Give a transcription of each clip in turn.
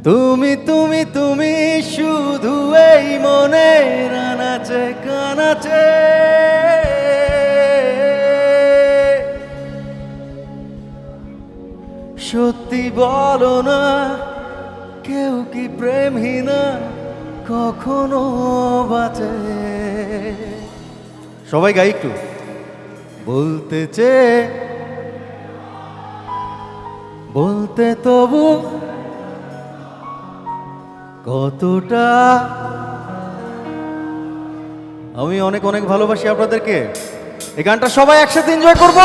তুমি তুমি তুমি শুধু এই মনে আনাচে কানাচে সত্যি বলো না, কেউ কি প্রেমহীনা কখনো বাঁচে? সবাই গাই একটু। বলতে চেয়ে বলতে তবু কতটা আমি অনেক অনেক ভালোবাসি আপনাদেরকে। এই গানটা সবাই একসাথে এনজয় করব।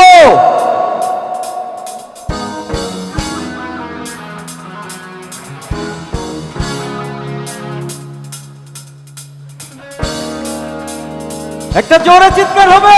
একটা জোরে চিৎকার হবে।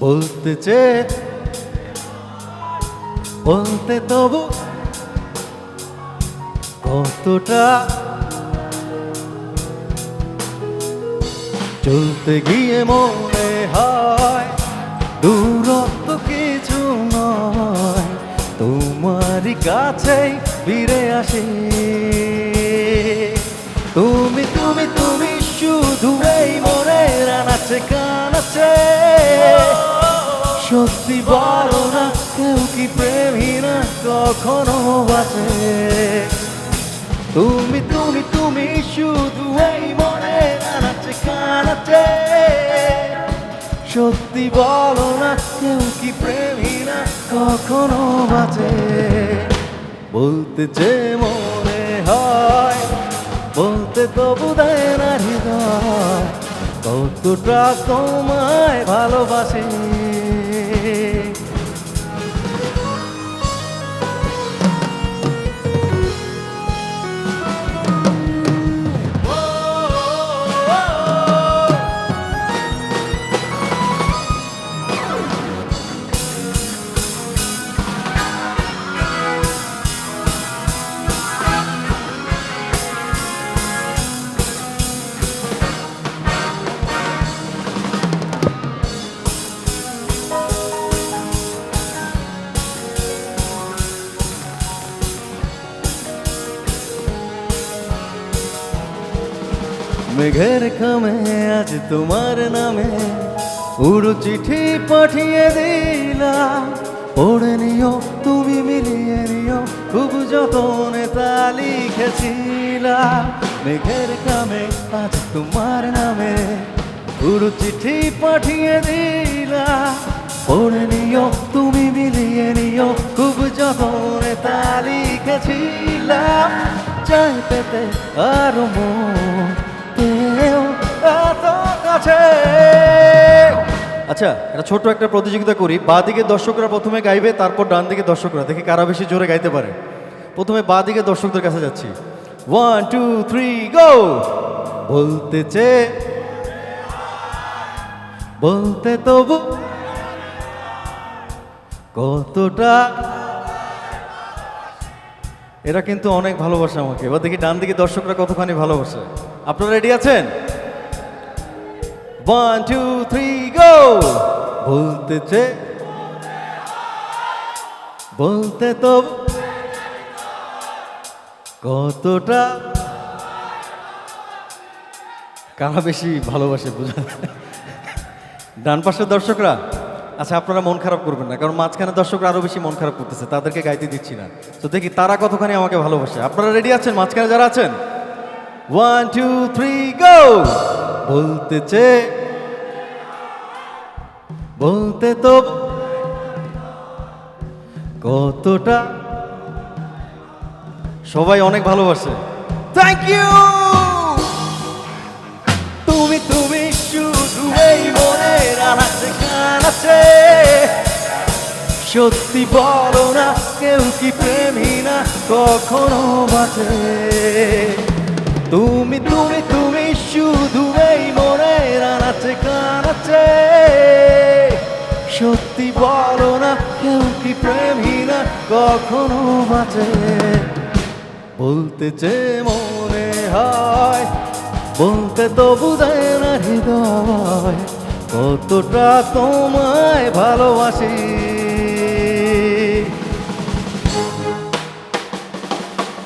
বলতে চেয়ে বলতে তবু কতটা চলতে গিয়ে মনে হয় দূরত্ব কিছু নয়, তোমারই কাছেই ফিরে আসি। তুমি তুমি তুমি শুধু এই মনে আনাচে কানাচে সত্যি বলো না, কেউ কি প্রেমহীনা কখনো বাঁচে? তুমি তুমি তুমি শুধু এই মনে আনাচে কানাচে সত্যি বলো না, কেউ কি প্রেমহীনা কখনো বাঁচে? বলতে যে মনে হয় বলতে তবু দেয় না হৃদয় কতটা তোমায় ভালোবাসি। মেঘের খামে আজ তোমার নামে পুরো চিঠি পাঠিয়ে দিলাম, পড়ে নিও তুমি মিলিয়ে নিও খুব যতনে তা লিখেছিলাম। মেঘের খামে আজ তোমার নামে পুরো চিঠি পাঠিয়ে দিলাম, পড়ে নিও তুমি মিলিয়ে নিও খুব যতনে তা লিখেছিলাম। চাই পেতে আরো মন আচ্ছা, এটা ছোট একটা প্রতিযোগিতা করি। বাঁ দিকে দর্শকরা প্রথমে গাইবে, তারপর ডান দিকে দর্শকরা, দেখি কারা বেশি জোরে গাইতে পারে। প্রথমে বাঁ দিকে দর্শকদের কাছে যাচ্ছি। 1 2 3 গো। বলতে চেয়ে বলতে তবু কতটা, এরা কিন্তু অনেক ভালোবাসে আমাকে। এবার দেখি ডান দিকে দর্শকরা কতখানি ভালোবাসে। আপনারা রেডি আছেন? 1 2 3 গো। বলতে চেয়ে বলতে তো কতটা, কারা বেশি ভালোবাসে বোঝা। ডান পাশের দর্শকরা, আচ্ছা আপনারা মন খারাপ করবেন না, কারণ মাঝখানে দর্শকরা আরো বেশি মন খারাপ করতেছে, তাদেরকে গাইতে দিচ্ছি না। তো দেখি তারা কতখানি আমাকে ভালোবাসে। আপনারা রেডি আছেন মাঝখানে যারা আছেন? 1 2 3 গো। বলতে চেয়ে বলতে তো কতটা, সবাই অনেক ভালোবাসে। Thank you. তুমি তুমি শুধু এই মনে রাখতে আছে। সত্যি বলো না, কেউ কি প্রেমী না কখনো বাঁচে? তুমি তুমি তুমি শুধু এই মনের আনাচে কানাচে। সত্যি বলো না, কেউ কি প্রেমী না কখনো বাঁচে? বলতে যে মনে হয়, বলতে তো বুঝায় না হৃদয়, কতটা তোমায় ভালোবাসি।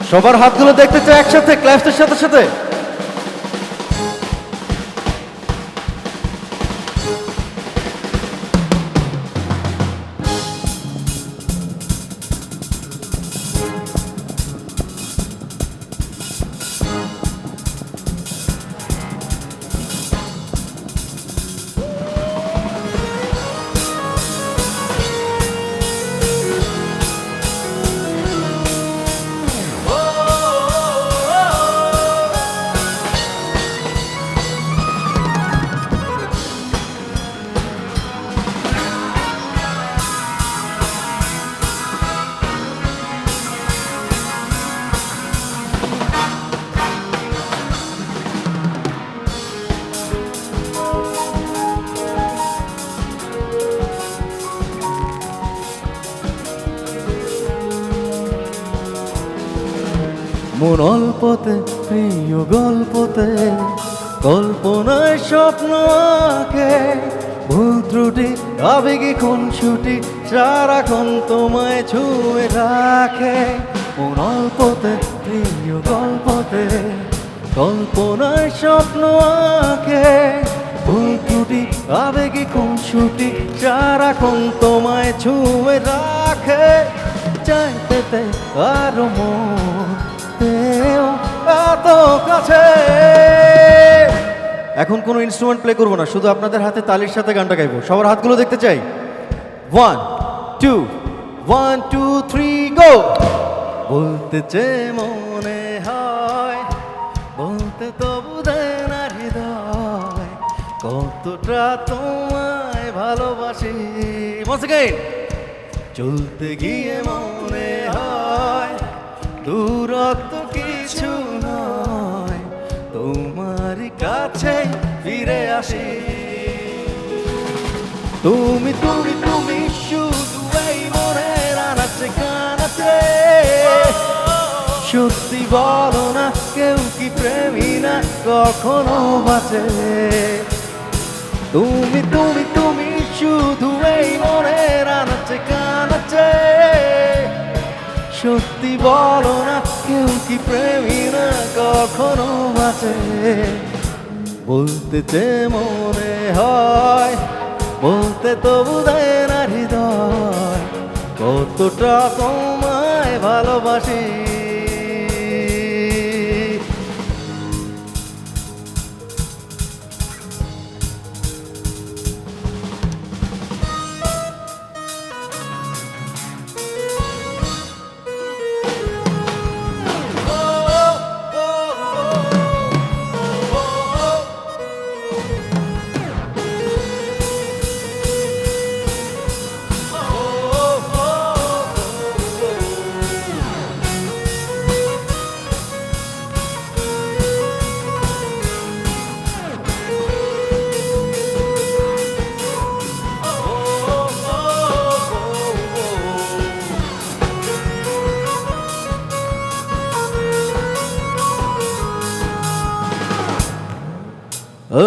সবার হাতগুলো দেখতে চাই একসাথে, ক্লাসের সাথে সাথে। মন অল্পতে প্রিয় গল্পতে, কল্পনায় স্বপ্ন আঁকে, ভুল ত্রুটি আবেগে খুনসুটি সারাক্ষণ তোমায় ছুঁয়ে রাখে। মন অল্পতে প্রিয় গল্পতে, কল্পনায় স্বপ্ন আঁকে, ভুল ত্রুটি আবেগে খুনসুটি সারাক্ষণ তোমায় ছুঁয়ে রাখে। চাইতে আরো মন এত কাছে। এখন কোনো ইনস্ট্রুমেন্ট প্লে করবো না, শুধু আপনাদের হাতে তালির সাথে গানটা গাইবো। সবার হাতগুলো দেখতে চাই। 1 2 1 2 3 গো। বলতে যে মনে হয়, বলতে তো বুঝায় না হৃদয়, কতটা তোমায় ভালোবাসি। Once again. চলতে গিয়ে মনে হয় দূরত্ব কিছু নয়, তোমার কাছে ফিরে আসি। তুমি তুমি তুমি শুধু এই মনের আনাচে কানাচে। সত্যি বলো না, কেউ কি প্রেমী না কখনো বাঁচে? তুমি তুমি তুমি শুধু এই মনের আনাচে কানাচে। সত্যি বলো না, কেউ কি প্রেমী না কখনো বাঁচে? বলতে যে মনে হয়, বলতে তো বুঝায় না হৃদয়, কতটা তোমায় ভালোবাসি।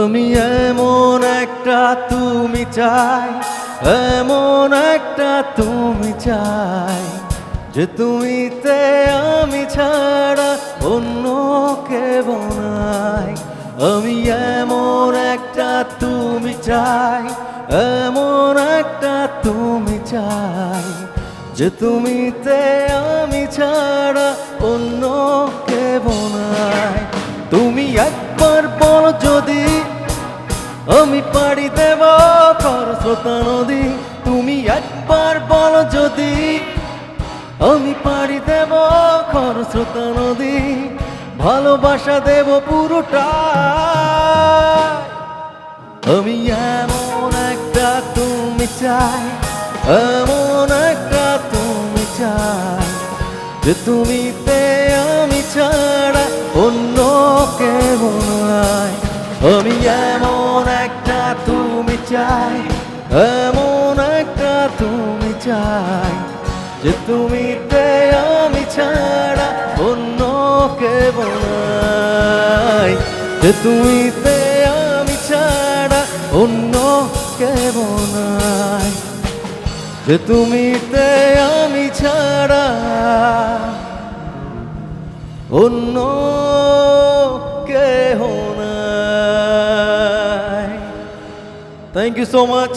আমি এমন একটা তুমি চাই, এমন একটা তুমি চাই, যে তুমিতে আমি ছাড়া অন্য কেউ নাই। আমি এমন একটা তুমি চাই, এমন একটা তুমি চাই, যে তুমিতে আমি ছাড়া অন্য কেউ নাই। তুমি একবার বলো যদি আমি পাড়ি দেব খরস্রোতা নদী। তুমি একবার বলো যদি আমি পাড়ি দেব খরস্রোতা নদী। ভালোবাসা দেব পুরোটা। আমি এমন একটা তুমি চাই, এমন একটা তুমি চাই, যে তুমিতে আমি ছাড়া অন্য কেউ নাই। আমি এমন একটা তুমি চাই, এমন একটা তুমি চাই, যে তুমিতে আমি ছাড়া অন্য কেউ নাই, যে তুমিতে আমি ছাড়া অন্য কেউ নাই, যে তুমিতে আমি ছাড়া অন্য কেহ নাই। Thank you so much.